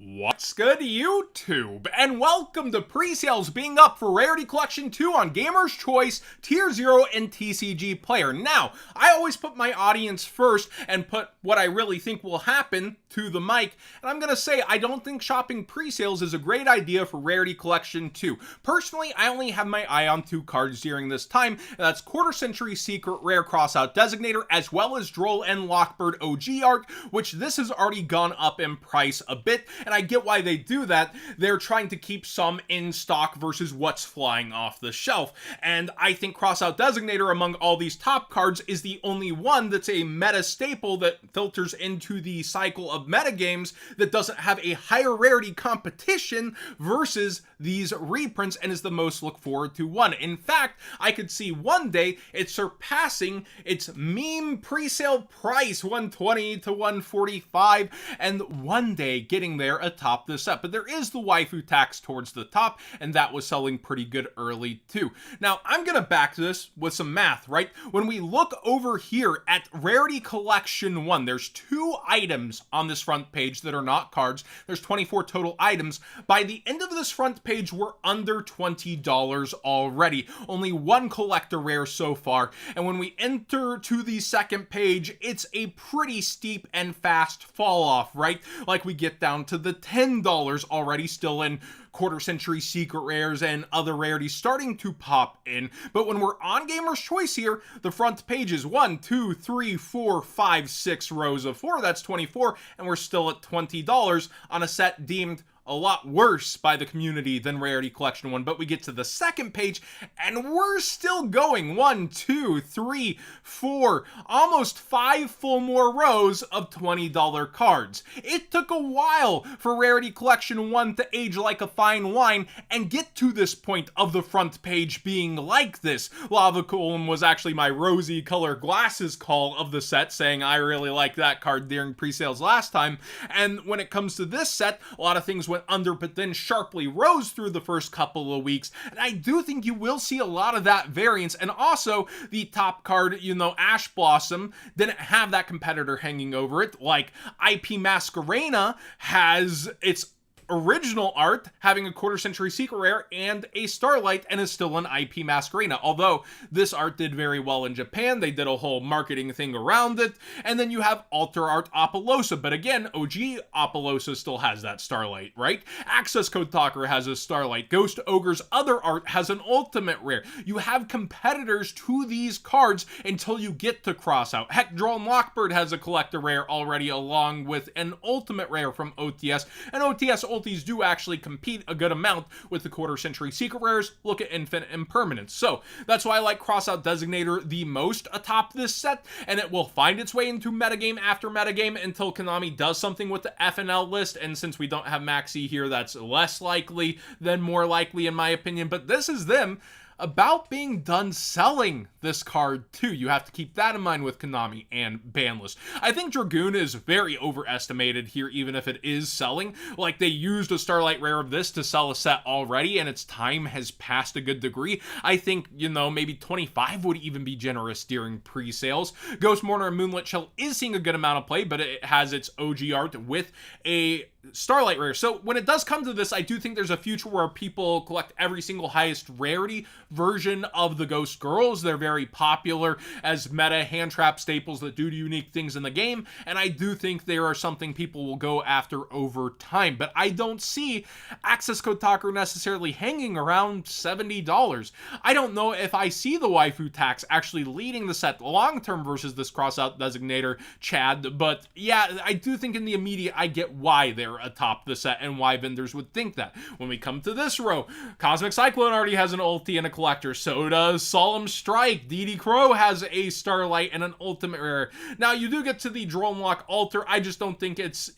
What's good, YouTube? And welcome to Presales being up for Rarity Collection 2 on Gamer's Choice, Tier 0, and TCG Player. Now, I always put my audience first and put what I really think will happen to the mic, and I'm gonna say I don't think shopping Presales is a great idea for Rarity Collection 2. Personally, I only have my eye on two cards during this time, and that's Quarter Century Secret Rare Crossout Designator, as well as Droll and Lockbird OG art, which this has already gone up in price a bit. And I get why they do that. They're trying to keep some in stock versus what's flying off the shelf. And I think Crossout Designator among all these top cards is the only one that's a meta staple that filters into the cycle of meta games that doesn't have a higher rarity competition versus these reprints and is the most look forward to one. In fact, I could see one day it surpassing its meme presale price, 120 to 145, and one day getting there atop this set. But there is the waifu tax towards the top, and that was selling pretty good early too. Now, I'm gonna back this with some math, right? When we look over here at Rarity Collection 1, there's 2 items on this front page that are not cards. There's 24 total items. By the end of this front page, we're under $20 already. Only one collector rare so far. And when we enter to the second page, it's a pretty steep and fast fall off, right? Like we get down to the $10 already, still in Quarter Century Secret Rares and other rarities starting to pop in. But when we're on Gamer's Choice here, the front page is 1, 2, 3, 4, 5, 6 rows of 4. That's 24, and we're still at $20 on a set deemed a lot worse by the community than Rarity Collection 1. But we get to the second page and we're still going 1, 2, 3, 4, almost 5 full more rows of $20 cards. It took a while for Rarity Collection 1 to age like a fine wine and get to this point of the front page being like this. Lava Column was actually my rosy color glasses call of the set, saying I really like that card during pre-sales last time. And when it comes to this set, a lot of things went under, but then sharply rose through the first couple of weeks. And I do think you will see a lot of that variance. And also, the top card, Ash Blossom, didn't have that competitor hanging over it. Like IP Masquerena has its original art having a Quarter Century Secret Rare and a Starlight, and is still an IP Masquerena. Although this art did very well in Japan, they did a whole marketing thing around it. And then you have Alter Art Apollosa, but again, OG Apollosa still has that Starlight, right? Access Code Talker has a Starlight. Ghost Ogre's other art has an Ultimate Rare. You have competitors to these cards until you get to Crossout. Heck, Droll and Lockbird has a Collector Rare already, along with an Ultimate Rare from OTS. And OTS ultis do actually compete a good amount with the Quarter Century Secret Rares. Look at Infinite Impermanence. So that's why I like Crossout Designator the most atop this set, and it will find its way into metagame after metagame until Konami does something with the FNL list. And since we don't have Maxi here, that's less likely than more likely in my opinion. But this is them about being done selling this card too. You have to keep that in mind with Konami and Banlist. I think Dragoon is very overestimated here, even if it is selling. Like, they used a Starlight Rare of this to sell a set already, and its time has passed a good degree. I think, maybe 25 would even be generous during pre-sales. Ghost Mourner and Moonlit Shell is seeing a good amount of play, but it has its OG art with a Starlight Rare. So when it does come to this, I do think there's a future where people collect every single highest rarity version of the Ghost Girls. They're very popular as meta hand trap staples that do unique things in the game, and I do think they are something people will go after over time. But I don't see Access Code Talker necessarily hanging around $70. I don't know if I see the waifu tax actually leading the set long term versus this Crossout Designator Chad, but yeah, I do think in the immediate I get why they're atop the set and why vendors would think that. When we come to this row, Cosmic Cyclone already has an ulti and a collector. So does Solemn Strike. DD Crow has a Starlight and an Ultimate Rare. Now, you do get to the Drone Lock Altar. I just don't think it's,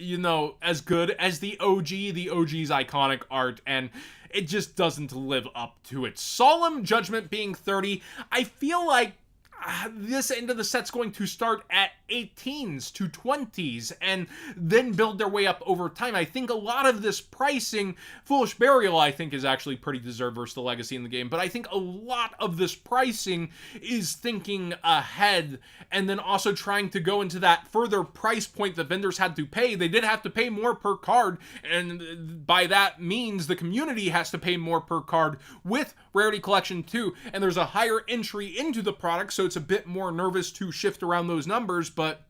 as good as the OG. The OG's iconic art, and it just doesn't live up to it. Solemn Judgment being 30, I feel like this end of the set's going to start at 18s to 20s and then build their way up over time. I think a lot of this pricing, Foolish Burial, I think is actually pretty deserved versus the legacy in the game, but I think a lot of this pricing is thinking ahead and then also trying to go into that further price point that vendors had to pay. They did have to pay more per card, and by that means the community has to pay more per card with Rarity Collection 2, and there's a higher entry into the product, so it's a bit more nervous to shift around those numbers, but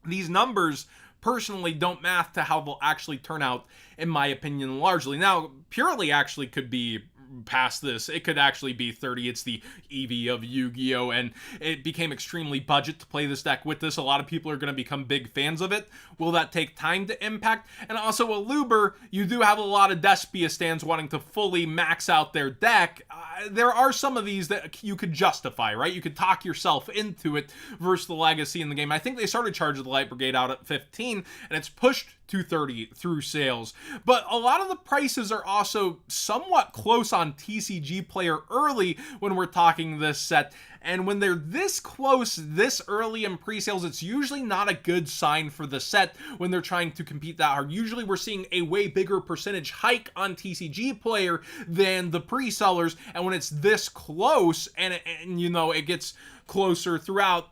these numbers personally don't math to how they'll actually turn out, in my opinion, largely. Now, Purely actually could be past this. It could actually be 30. It's the Eevee of Yu-Gi-Oh! And it became extremely budget to play this deck with this. A lot of people are going to become big fans of it. Will that take time to impact? And also a Luber, you do have a lot of Despia stands wanting to fully max out their deck. There are some of these that you could justify, right? You could talk yourself into it versus the legacy in the game. I think they started charging the Light Brigade out at 15, and it's pushed to 30 through sales. But a lot of the prices are also somewhat close on TCG Player early when we're talking this set. And when they're this close, this early in pre-sales, it's usually not a good sign for the set when they're trying to compete that hard. Usually we're seeing a way bigger percentage hike on TCG Player than the pre-sellers. And when it's this close and you know, it gets closer throughout,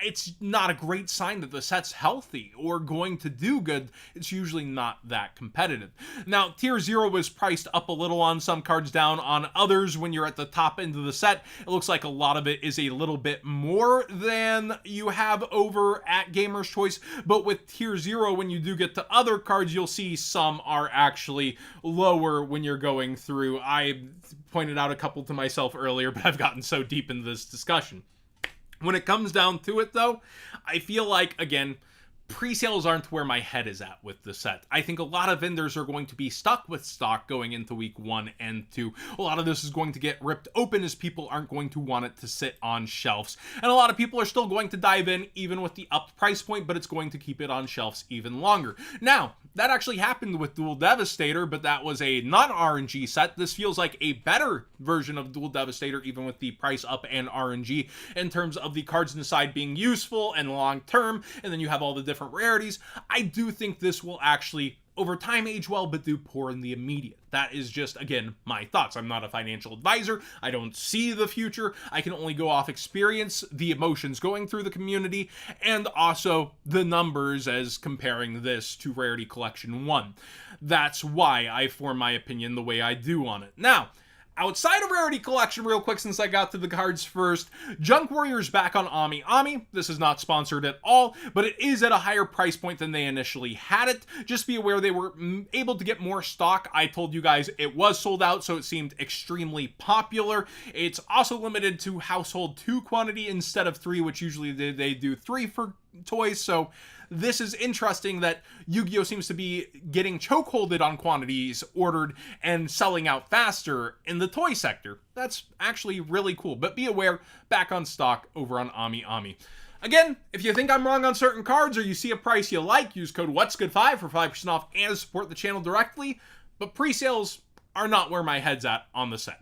it's not a great sign that the set's healthy or going to do good. It's usually not that competitive. Now, Tier 0 was priced up a little on some cards, down on others. When you're at the top end of the set, it looks like a lot of it is a little bit more than you have over at Gamer's Choice. But with Tier 0, when you do get to other cards, you'll see some are actually lower when you're going through. I pointed out a couple to myself earlier, but I've gotten so deep into this discussion. When it comes down to it, though, I feel like, again, pre-sales aren't where my head is at with the set. I think a lot of vendors are going to be stuck with stock going into week 1 and 2. A lot of this is going to get ripped open as people aren't going to want it to sit on shelves. And a lot of people are still going to dive in even with the upped price point, but it's going to keep it on shelves even longer. Now, that actually happened with Dual Devastator, but that was a non-RNG set. This feels like a better version of Dual Devastator, even with the price up and RNG, in terms of the cards inside being useful and long-term, and then you have all the different rarities. I do think this will actually, over time, age well, but do poor in the immediate. That is just, again, my thoughts. I'm not a financial advisor. I don't see the future. I can only go off experience, the emotions going through the community, and also the numbers as comparing this to Rarity Collection 1. That's why I form my opinion the way I do on it. Now, outside of Rarity Collection, real quick, since I got to the cards first, Junk Warrior's back on Ami Ami. This is not sponsored at all, but it is at a higher price point than they initially had it. Just be aware they were able to get more stock. I told you guys it was sold out, so it seemed extremely popular. It's also limited to household 2 quantity instead of 3, which usually they do 3 for toys, so this is interesting that Yu-Gi-Oh! Seems to be getting chokeholded on quantities ordered and selling out faster in the toy sector. That's actually really cool, but be aware, back on stock over on Ami Ami. Again, if you think I'm wrong on certain cards or you see a price you like, use code WhatsGood5 for 5% off and support the channel directly, but pre-sales are not where my head's at on the set.